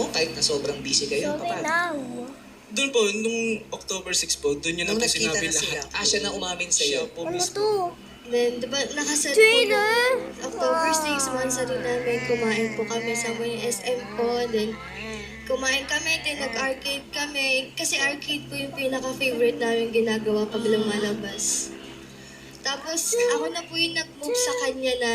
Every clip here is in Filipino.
kahit na sobrang busy kayo, Sorry paano? now. Doon po, nung October 6 po, doon yun na Nung po nakita sinabi na sila. lahat. Siya na umamin Siya sa'yo. po Ano mismo. to? Then, di ba, nakaset po Twitter? yung October 6, months rin namin, kumain po kami sa may SM po. Then, kumain kami, then nag-arcade kami. Kasi arcade po yung pinaka-favorite namin ginagawa pag lumalabas. Tapos, ako na po yung nag-move sa kanya na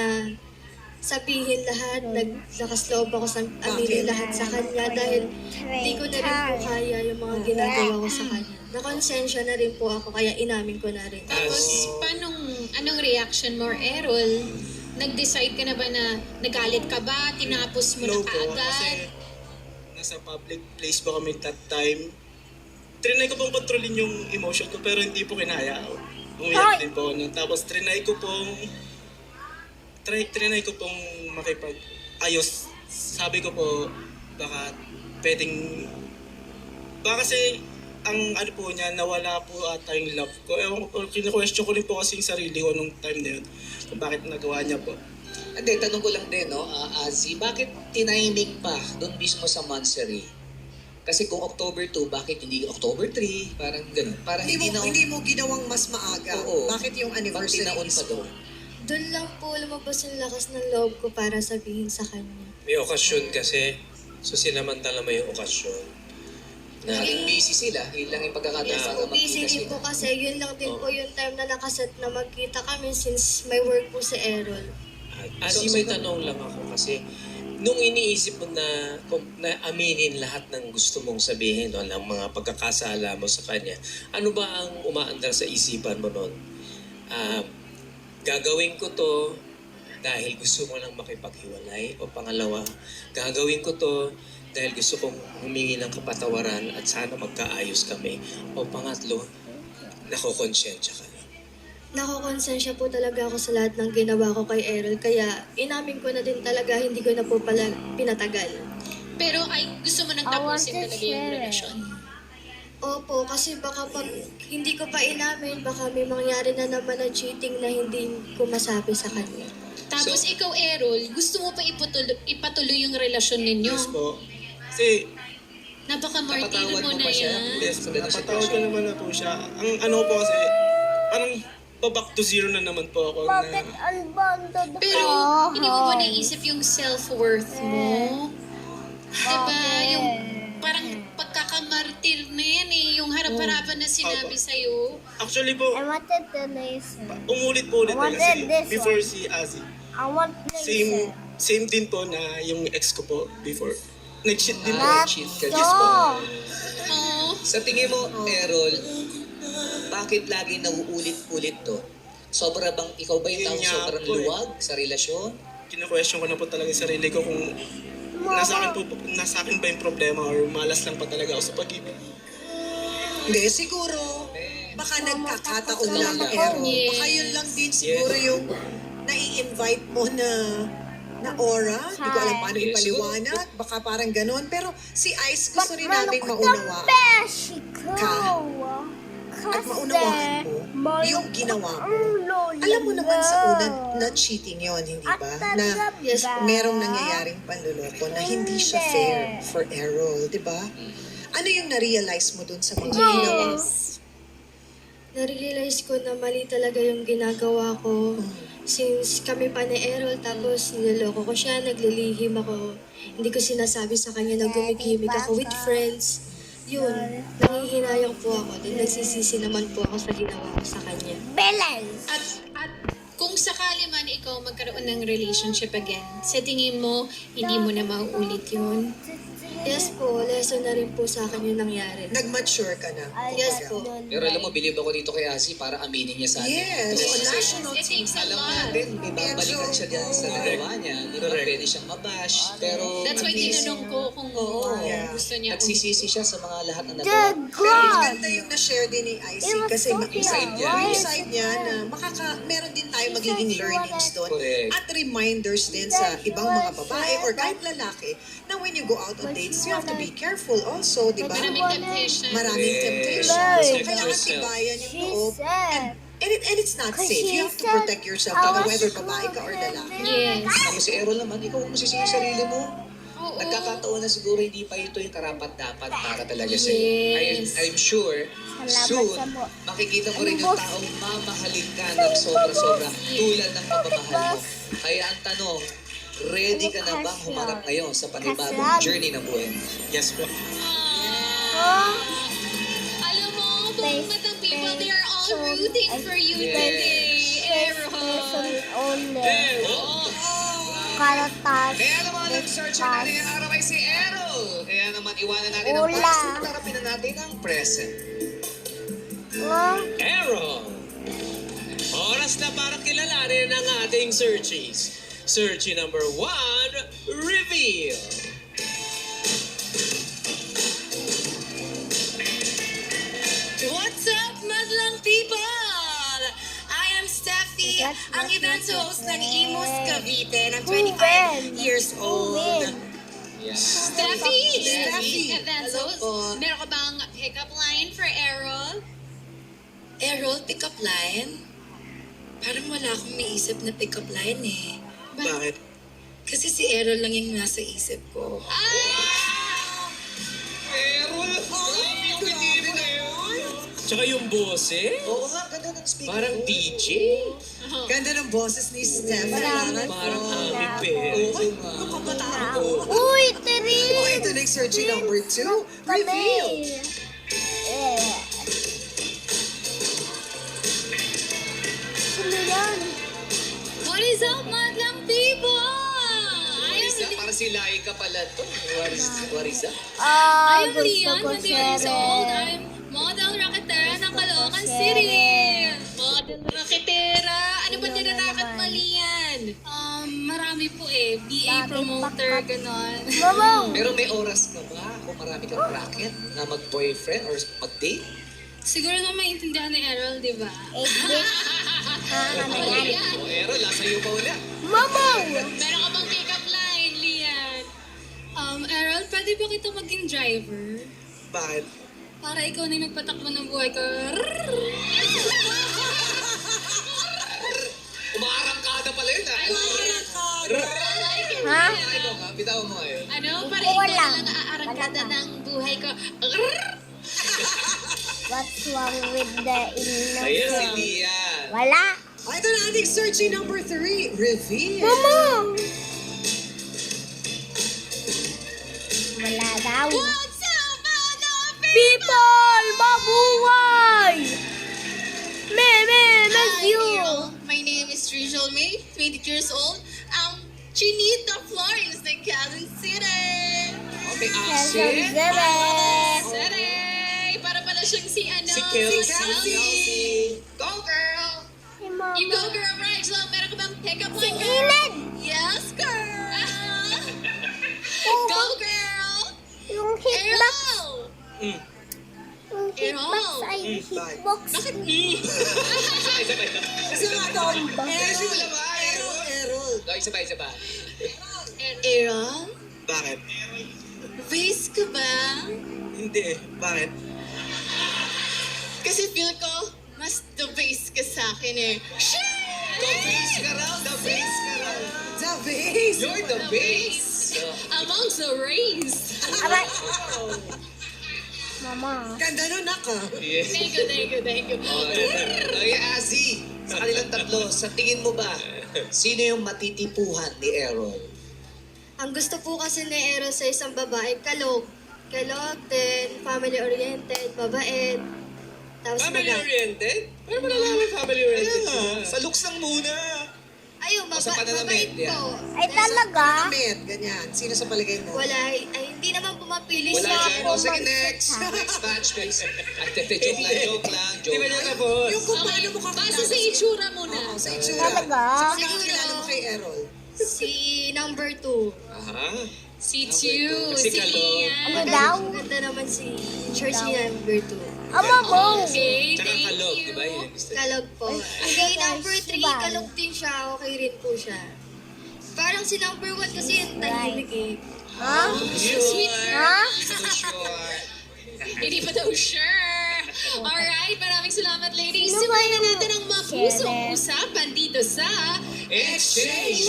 sabihin lahat, naglakas loob ako sa aminin lahat sa kanya dahil hindi ko na rin po kaya yung mga ginagawa ko sa kanya. Nakonsensya na rin po ako, kaya inamin ko na rin. Tapos, anong reaction mo, Errol? Nag-decide ka na ba na nagalit ka ba? Tinapos mo No na po, kaagad? kasi nasa public place po kami that time. Trinay ko pong kontrolin yung emotion ko pero hindi po kinaya. Umiyak din po. Tapos trinay ko pong makipag-ayos. Sabi ko po, baka kasi ang ano po niya, nawala po ata yung love ko. Ewan ko, kinu-question ko rin po kasi yung sarili ko nung time na yun. Kung bakit nagawa niya po. Hindi, tanong ko lang din, Azzy, bakit tiniming pa doon mismo sa Monstery? Kasi kung October 2, bakit hindi October 3? Parang ganun. Parang Hindi mo ginawang mas maaga. Oo. Bakit yung anniversary tinaon pa mismo? doon. Doon lang po lumabas yung lakas ng loob ko para sabihin sa kanya. May okasyon kasi, so sinamantala mo yung okasyon. Naging busy sila. Yun lang yung pagkakataon Yes para po, busy magkita din sila. po kasi yun lang din po yung time na nakaset na magkita kami since may work po si Errol. Asi, may tanong lang ako kasi, nung iniisip mo na aminin lahat ng gusto mong sabihin, no, ng mga pagkakasala mo sa kanya, ano ba ang umaandar sa isipan mo noon? Gagawin ko to dahil gusto mo lang makipaghiwalay, o pangalawa, gagawin ko to dahil gusto kong humingi ng kapatawaran at sana magkaayos kami, o pangatlo, nakokonsensya ka na. Nakokonsensya po talaga ako sa lahat ng ginawa ko kay Errol kaya inamin ko na din talaga hindi ko na po pala pinatagal. Pero gusto mo nang tapusin talaga yung relasyon. Opo, kasi baka pag hindi ko pa inamin, baka may mangyari na naman na cheating na hindi ko masabi sa kanya. Tapos ikaw, Errol, gusto mo pa ipatuloy yung relasyon ninyo. Yes po. Kasi Napaka-martir Napatawad mo mo na pa siya? yan. yes, Sa ganung napatawad ko sitwasyon. naman na po siya. Ang ano ko po kasi, parang back to zero na naman po ako Bakit na unbonded ka? Pero hindi mo ba naisip yung self-worth mo? Diba? Yung parang pagkakamartir na yan eh. Yung harap-harapan na sinabi sa'yo. actually po, I wanted the laser. umulit-ulit I wanted kasi this before one. si Azzy. I want laser. Same din po na yung ex ko po before. Nag-cheat din po. Cheat ka. So, Yes po. Oh, Sa tingin mo, Errol, bakit lagi nauulit-ulit to? Sobra bang, ikaw ba yung Yun taong nga sobrang po eh. luwag sa relasyon? Kino-question ko na po talaga yung sarili ko kung nasa akin ba yung problema or malas lang pa talaga ako sa pag-ibig. Hindi, siguro, baka nagkakataon lang, Yes. Errol. Baka yun lang din siguro yung nai-invite mo na aura. Hindi ko alam paano Yes, ipaliwanag. Baka parang ganun. Pero si Ice gusto rin namin malukot maunawaan. ang beshi ko. At maunawaan mo yung ginawa mo. Alam mo naman sa una na cheating yon, hindi ba? Na Yes, merong nangyayaring panluloko na hindi siya fair for Errol, di ba? Ano yung na-realize mo dun sa mga ginawa mo? Na-realize ko na mali talaga yung ginagawa ko. Since kami pa ni Errol, tapos niloloko ko siya, naglilihim ako. Hindi ko sinasabi sa kanya na gumigimik ako with friends. Yun, nangihinayang po ako. Then nagsisisi naman po ako sa ginawa ko sa kanya. Balance. at kung sakali man ikaw magkaroon ng relationship again, sa tingin mo, hindi mo na mauulit yun? Yes po, lesson na rin po sa akin yung nangyari. Nag-mature ka na. Yes po. Pero alam mo, believe ako dito kay Azzy para aminin niya sa atin. Yes, Kasi on national It takes a alam lot. natin, may babalikan siya dyan sa nagawa niya. Di ba? Pwede siyang mabash. Pero That's why at least, tinanong ko kung Yeah. gusto niya nagsisisi siya sa mga lahat na The nagawa. Pero God. maganda yung na-share din ni IC It was kasi so yung side niya. yung side niya na meron din tayo magiging learnings doon Correct. at reminders din sa ibang mga babae or kahit lalaki na when you go out on dates, you have to be careful also, di ba? Maraming temptation. Maraming Correct. temptation. So, Protect kailangan yourself. tibayan yung She loob. said. And it's not Because safe. she You have to said, protect yourself I was whether babae ka or lalaki. Yes. Tama si Errol naman, ikaw ang masisisi sa sarili mo. Oo. Nagkakataon na siguro hindi pa ito yung karapat-dapat para talaga sa'yo. Yes. I'm sure, Salamat soon, sa mo. makikita mo rin yung taong mamahalin ka ng sobra-sobra tulad ng pagmamahal mo. Kaya ang tanong, ready ka na bang humarap ngayon sa panibagong journey ng buhay? Yes po. Alam mo, buong matang people, they are all rooting for you today, Errol. Only. Errol! Karatas. Kaya naman nag-search natin yung araw ay si Errol. Kaya naman iwanan natin ang Wala. past at harapin na natin ang present. Aaron! Oras na para kilalanin ang ating searchies. Searchy number 1, reveal! What's up, madlang people? I am Steffi, ang event host ng Imus Cavite. I'm 25 years old. Steffi! Steffi. Evanzos, Hello po. meron ka bang pick-up line for Errol? Errol, pick-up line? Parang wala akong naisip na pick-up line eh. Bakit? Kasi si Errol lang yung nasa isip ko. Errol! Grabe yung pinili na yun! Tsaka yung boses, Oo nga, ganda ng speaker. parang DJ. Ganda ng boses ni Steph. Parang Ami Bell. Oo nga. Uy, Tiri! Oh, ito na yung searching number 2. Kami. Reveal. Sino yan? What is up, madlang people? Warisa, para si Laika pala to. Warisa. I'm Gusto Leon, ko 20 years share. old. I'm model raketera ng Caloocan City. Model raketera. Ano ba nilarakat mo, Lian? Marami po eh. BA promoter, ganon. Mamaw! Pero may oras ka ba kung marami kang racket na mag-boyfriend or mag-date? Siguro na maintindihan ni Errol, di ba? 8-bit. Ano yan? O Errol, nasa iyo pa ulit. Mamaw! Meron ka bang pick-up line, Lian? Errol, pwede ba kita maging driver? Bakit? Para ikaw na yung magpatakbo ng buhay ko. Umaarangkada pala yun ah. I like it. Ha? Ito nga, bitawan mo ngayon. Ano? Para Hindi ko ikaw na alam. lang aarangkada Wala pa. ng buhay ko. What's wrong with the Ayan si innocent? Lian. Wala. Ah, ito na ating searching number 3. Reveal. Mamaw! Wala daw. What's up, mga People! Mabuhay! Miss you! My name is Rizal May, 20 years old. I'm Chinita Florence ng Quezon City. Oh, may Quezon accent. City! Para pala siyang si ano? Si Kelsey. Kelsey. Go girl! Si Mama. You go, girl, right? So, meron ka bang pick-up Si line, girl? Iled! Yes, girl. Go, girl! Yung hitbox. Errol! Yung hitbox ay hitbox. Kasi nga ito. Errol na ba? Errol. Go, isa pa. Aaron, Bakit? vase ka ba? Hindi. Bakit? Kasi feel ko, mas the vase ka sa akin eh. The base ka raw, the base ka raw. The vase. You're the base. Amongst the race. Aray! Mama. Ganda nun, naka. Yes. Thank you. Ay, Azzy, sa kanilang tatlo, sa tingin mo ba, sino yung matitipuhan ni Errol? Ang gusto po kasi ni Errol sa isang babae, kalog. Kalog, then family-oriented, mabait. Tapos Family-oriented? Paano mo nalaman family-oriented? Sa looks lang muna. Ayun, O sa pananamit, mabait po. Ay talaga? Met, ganyan. Sino sa palagay mo? Wala, ay hindi naman pumapili Wala sa dyan. O sige, next. Next batch, please. Ay, joke lang. Di ba niya tapos? Yung kung paano mo kakilala. Base sa itsura muna. Oo, sa itsura. Talaga? Sino kakilala mo kay Errol? Si number 2. Aha. Si Chu, Si si Kalog. Ano Lian. daw? Maganda naman si church ni number 2. Ama mo! Okay, Tsaka thank kalog, you. di ba? Yun yung gusto. Kalog po. Si number 3, Bye. kalog din siya. Okay rin po siya. Parang si number 1 kasi yung tahimik eh. Ha? Sweet Ha? So sure. Hindi pa daw sure. Alright, maraming salamat ladies. Sino ba Simulan na yung- natin ang mock Usap-usapan dito sa Exchange!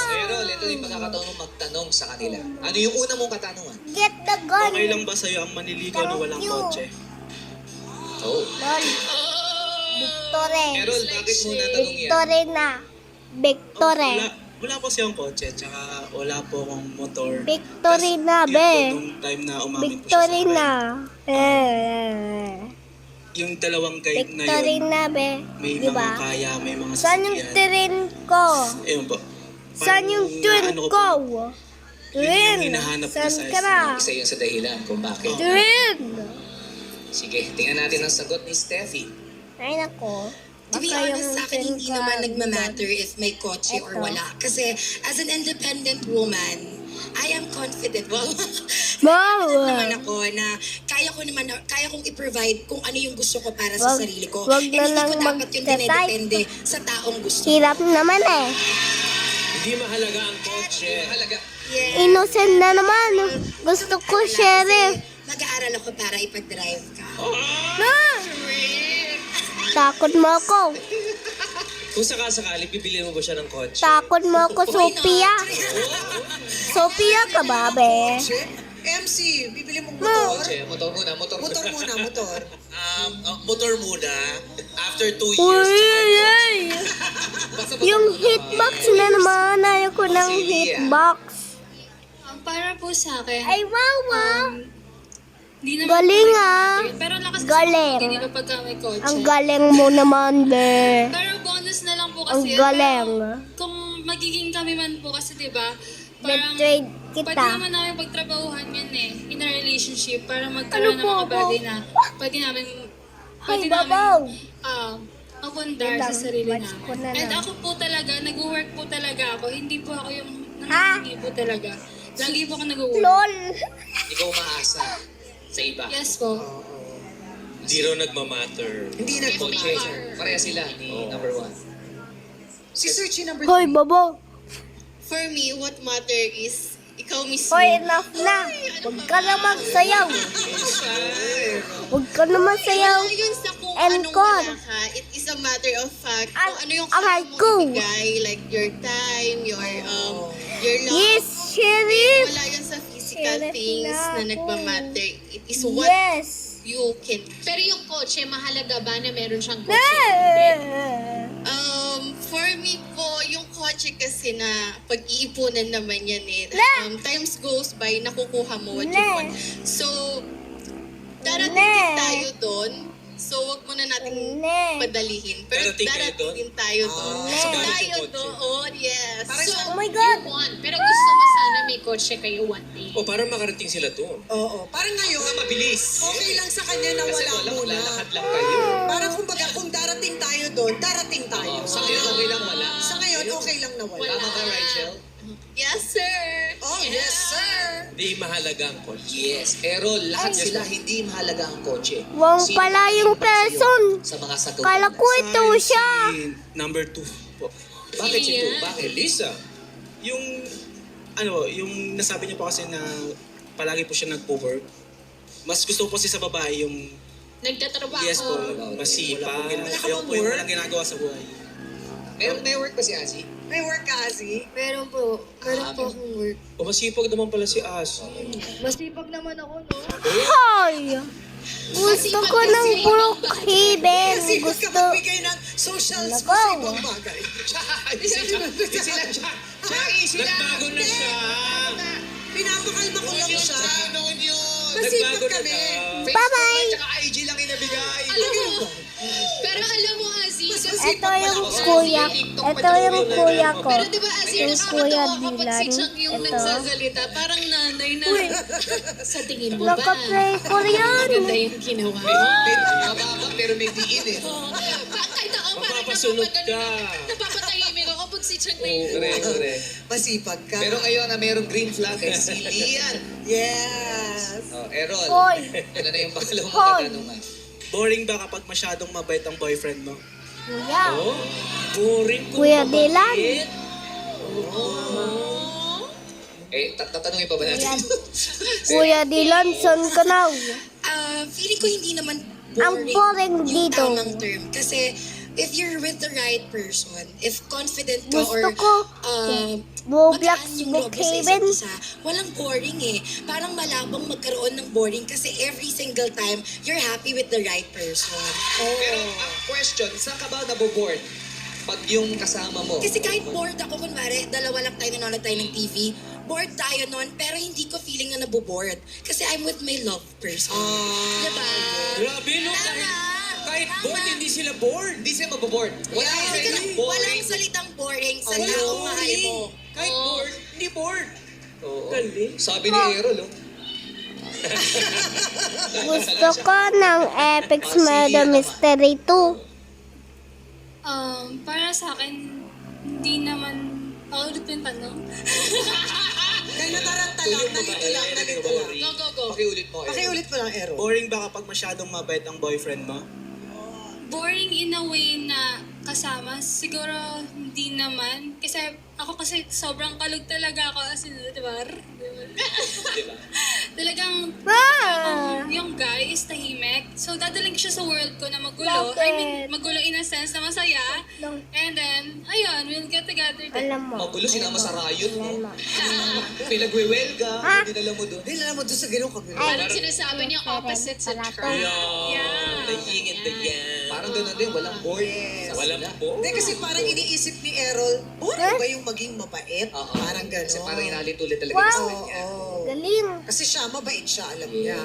Pero ito yung pagkakataon mong magtanong sa kanila. Ano yung una mong katanungan? Get the gun. Okay lang ba sa'yo ang maniligaw na walang kotse? Oh. Lol. Victory. Errol, bakit mo natanong yan? Victory na. Victory. Wala po siyang kotse, tsaka wala po akong motor. Victory Tas, na, yun be. po, nung time na umamin po siya sa Victory akin, na. yung dalawang guide na Victory yun, na, be. may Diba? mga kaya, may mga Saan yung sasakyan. train ko? Ayun po. Saan yung train naano ko? Yun Train. yung hinahanap ko Saan sa ka na? Isa yun sa dahilan kung bakit. Train. Sige, tingnan natin ang sagot ni Steffi. Ay, nako. To be Baka honest, yung sa akin hindi train naman ka- nagmamatter if may kotse or Eto. wala. Kasi as an independent woman, I am confident. Wow. Wow. naman ako na kaya kong i-provide kung ano yung gusto ko para sa Wag- sarili ko. wag And na hindi lang ko dapat yung mag-type. dinedepende sa taong gusto. Hirap naman eh. Hindi mahalaga ang kotse. Mahalaga. Yes. Innocent na naman. Gusto ko, sheriff. Mag-aaral ako para ipag-drive ka. Na! Takot mo ako. Kung sakasakali, bibili mo ba siya ng kotse? Takot mo ako, Sophia. Sophia ka ba, be? MC, bibili mong motor? Kotse, motor muna, motor muna. Motor muna, motor. Motor muna. After 2 years, Uy, tsaka ay, yung hitbox na naman. Ayoko ng hitbox. para po sa akin, Ay, wow. di naman Galing, po ah. ito. Pero lakas Galing. Hindi na pagka may kotse. Ang galing mo naman, be. Pero bonus na lang po Ang kasi. galing. Pero kung magiging kami man po kasi, di ba? Parang Betrayed pwede kita. naman namin pagtrabahuhan yan eh. In a relationship. Para magkaroon ng Ano po mga ako? bagay na pwede namin babaw. mapundar Wait sa lang, sarili watch namin. ko na And lang. ako po talaga, nag-work po talaga ako. Hindi po ako yung Ha? nangyayari po talaga. Lagi po ako nag-work. Lol. Ikaw umaasa sa iba. Yes po. Hindi raw nagmamatter. Hindi na Kotse, pareha sila ni number 1. Si Searchy number Hoy, 3. babaw. For me, what matter is ikaw mismo. Hoy, enough na. Huwag ka na magsayaw. Huwag ka na magsayaw. Wala yun sa kung Encore. anong wala ka. It is a matter of fact. Ang- Kung ano yung ang kaya ko. mong ibigay, like your time, your love. Yes, sheriff. Wala yun sa physical Sheriff things na na ako. nagmamatter. It is what Yes. you can. Pero yung kotse, mahalaga ba na meron siyang For me po, yung kotse kasi na pag-iipunan naman yan eh. Times goes by, nakukuha mo what you Ne. want. So, darating Ne. din tayo doon. So, wag mo na natin Ne. padalihin. Pero Darating kayo darating doon? din tayo doon. Ne. So, Gamit yung tayo kotse. doon, yes. Oh my God. Pero gusto mo sana may kotse kayo one day. O para makarating sila doon. Oo. Parang ngayon, Mabilis. okay lang sa kanya na Kasi wala wala, muna. lalakad lang kayo. Parang kumbaga, kung darating tayo doon, darating tayo. Sa ngayon, okay lang wala. Sa ngayon, okay lang na wala. Tama ba, Rachel? Yes, sir. Oh, yes, sir. Hindi mahalaga ang kotse. Yes. Errol, lahat sila hindi mahalaga ang kotse. Wang Sino pala ang yung impact sa'yo person. Sa mga sagot. Kala ko ito siya. Number 2 po. Bakit si Tu? Bakit? Elisa. Yung, yung nasabi niya po kasi na palagi po siya nagpo-work. Mas gusto ko po kasi sa babae yung Nagtatrabaho. yes po, Masipag. Ayaw po yung walang ginagawa sa buhay. May work ba si Asi? May work ka, Asi? Meron po. Meron po akong work. O masipag naman pala si As. Masipag naman ako, no? Hoy. Gusto ko ng Brookhaven. Kasi huwag ka Gusto. magbigay ng social Nako. sa ibang bagay. Nagbago na siya. Pinapakalma ko lang siya. Nagbago Masipag na kami. siya. Bye-bye. Tsaka IG lang inabigay. Pero alam mo, Aziz, Ito yung kuya. Ito yung kuya ko. pero di ba, Aziz, Yung kuya nakakatawa kapag si Dylan. Chuck yung Ito. nagsasalita, parang nanay na. Sa tingin mo ba? Naka-play ko yan. Maganda yung ginawa mo. Mababa pero may diin eh. Kahit ako, parang Mapapasunod ka. napapatahimik ako pag si Chuck na Oo, yung Correct, correct. Masipag ka. Pero ngayon na mayroong green flag eh, si Lian. Yes. Oh, Errol, Hoy. ano na yung pangalawang Hoy. katanungan? Boring ba kapag masyadong mabait ang boyfriend mo? Kuya. Oh, boring ko. Kuya Dylan. Tatanungin pa ba natin? Yan. Kuya Dylan, saan ka na? Feeling ko hindi naman Ang boring yung dito. tamang term. Kasi if you're with the right person, if confident ka Gusto or ko Roblox magaan yung loob mo sa Brookhaven. isa't isa, walang boring eh. Parang malabong magkaroon ng boring kasi every single time, you're happy with the right person. Pero ang question, saan ka ba naboboard? Pag yung kasama mo. Kasi kahit bored ako, kunwari, dalawa lang tayo nanonood tayo ng TV, bored tayo nun, pero hindi ko feeling na nabobored. Kasi I'm with my love person. Diba? Grabe, no? Kahit bored, hindi sila bored. Hindi sila maboboard. Wala Kasi sila walang boring. salitang boring sa Walang taong mahal boring. mo. Kahit bored, hindi bored. Oo. Galing. Sabi ni Errol, oh. Gusto ko ng Apex Murder Mystery 2. Para sa akin, hindi naman... Paulit pa yung tanong. Kaya nataranta lang, nalito lang, nalito lang. Go, go, go. Pakiulit mo, Errol. Pakiulit mo lang, Ero. Boring ba kapag masyadong mabait ang boyfriend mo? Boring in a way na kasama. Siguro hindi naman. Kasi sobrang kalog talaga ako. As in, diba? Diba? Talagang yung guy is tahimik. So, dadaling ko siya sa world ko na magulo. I mean, magulo in a sense na masaya. And then, ayun, we'll get together then. Alam mo. Magulo, sinama sa riot mo. Alam mo. Pinagwewelga, hindi nila mo doon. Hindi na mo doon sa ganun kabilo. Parang sinasabi niya opposites attract. Yeah. The yin and the yang. Parang doon din, walang board. Yes. Walang bored. Hindi, kasi parang iniisip ni Errol, boring ba yung maging mabait? Oo. Parang gano'n. Kasi parang inalit-ulit talaga yung sa Oo. kanya. Galing. Kasi siya, mabait siya, alam niya.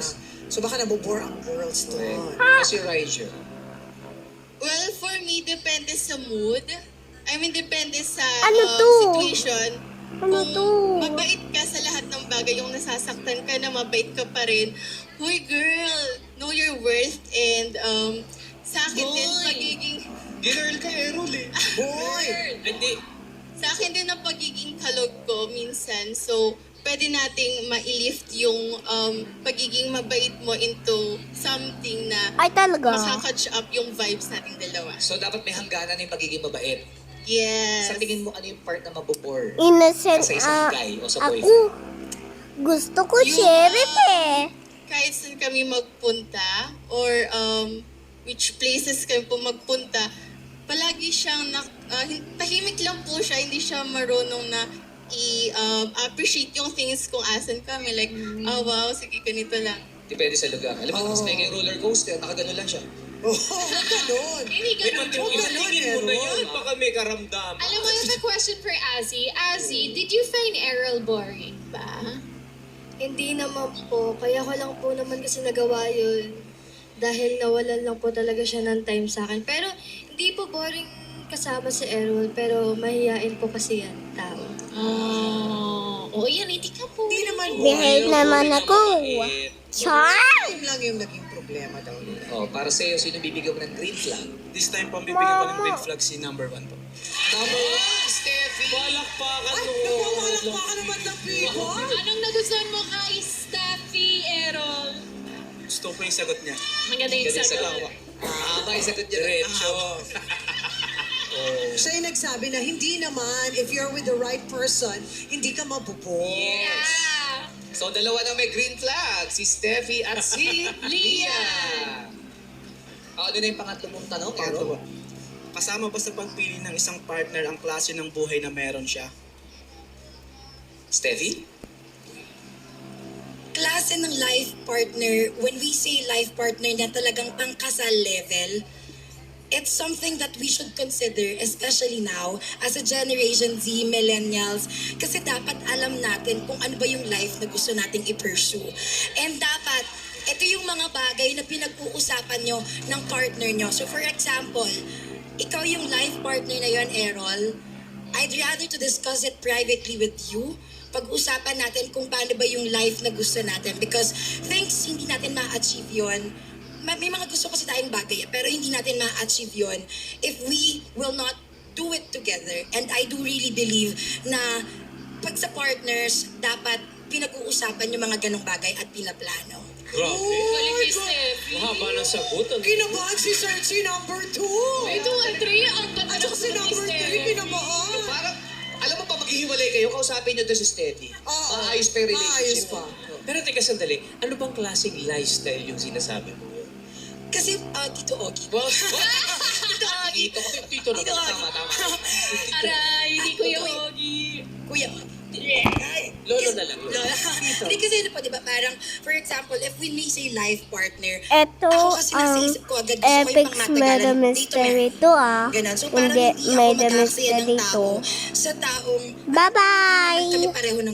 So baka nabobore ang girls doon. Kasi Raija. Well, for me, depende sa mood. I mean, depende sa Ano to? situation. Ano Kung to? mabait ka sa lahat ng bagay, yung nasasaktan ka na mabait ka pa rin, huy girl, know your worth and sa akin din pagiging Girl ka, Errol eh. Boy! Hindi. sa akin din ang pagiging kalog ko minsan. So, pwede nating ma-lift yung pagiging mabait mo into something na Ay, talaga? makaka-catch up yung vibes nating dalawa. So, dapat may hangganan yung pagiging mabait. Yes. Sa tingin mo, ano yung part na mabobore? Innocent. Sa isang guy o sa Ako, boyfriend? gusto ko sheriff eh. Kahit saan kami magpunta or which places kami po magpunta, palagi siyang tahimik lang po siya, hindi siya marunong na i-appreciate yung things kung asan kami. Like, oh wow, sige, ganito lang. Depende sa lugar. Alam mo, mas may roller coaster, nakagano lang siya. Oh, huwag ganun. Hindi ganun. Tingin mo na yun, baka may karamdaman. Alam mo, I have a question for Azzy. Azzy, did you find Errol boring ba? Hindi naman po. Kaya ko lang po naman kasi nagawa yun. Dahil nawalan lang po talaga siya ng time sa akin. Pero hindi po boring kasama si Errol. Pero mahihain po kasi yan, tao. Oo, yan, hindi ka po. Hindi naman Behave naman ako. Char! Time lang yung naging problema daw nila. Oh, para sa'yo, sino bibigyan mo ng green flag? This time, pambibigyan ko ng green flag si number 1 po. Number 1, Steffi! Palakpakan mo. Nagpapalak pa ka naman ng people. Anong nagustuhan mo kay Steffi Errol? Gusto ko yung sagot niya. Maganda yung Ganun sa sagot. gawa. May sagot niya. Diretso. Siya yung nagsabi na hindi naman, if you're with the right person, hindi ka mabubore. Yeah. So, dalawa na may green flag. Si Steffi at si Leah. Ano na yung pangatlo mong tanong, Pangatlo po. Errol? Kasama ba sa pagpili ng isang partner ang klase ng buhay na meron siya? Steffi? Klase ng life partner, when we say life partner na talagang pangkasal level, it's something that we should consider, especially now, as a Generation Z, millennials, kasi dapat alam natin kung ano ba yung life na gusto nating i-pursue. And dapat, ito yung mga bagay na pinag-uusapan nyo ng partner nyo. So for example, ikaw yung life partner na yon, Errol, I'd rather to discuss it privately with you. Pag-usapan natin kung paano ba yung life na gusto natin. Because things hindi natin ma-achieve yun. May mga gusto kasi tayong bagay, pero hindi natin ma-achieve yun if we will not do it together. And I do really believe na pag sa partners, dapat pinag-uusapan yung mga ganong bagay at pinaplano. Grabe. Galing kay Steffi. Mahaba ng sagot. Ano? Kinabahan si Cersei number 2. Ito, Andrea, ang ganda At saka si number 3, kinabahan. Parang, alam mo pa, maghihiwalay kayo, kausapin nyo to si Steffi. Oo. Maayos pa yung Maayos relationship pa. mo. Pero teka sandali, ano bang klaseng lifestyle yung sinasabi mo? Kasi, Tito Ogie, Well, Tito Ogie, Tito, tito na. Tama. Aray, hindi Kuya Ogie. Kuya, Lolo na lang. Lola. Hindi kasi ano po, di ba, parang, for example, if we may say life partner, Ito ako kasi nasa ang isip ko agad, gusto ko yung Epic pang Murder matagalan dito, Mystery to ah. Ganon. So parang Hindi, hindi ako Murder mag-aaksaya ng Mystery tao to. sa taong Bye-bye! kami pareho ng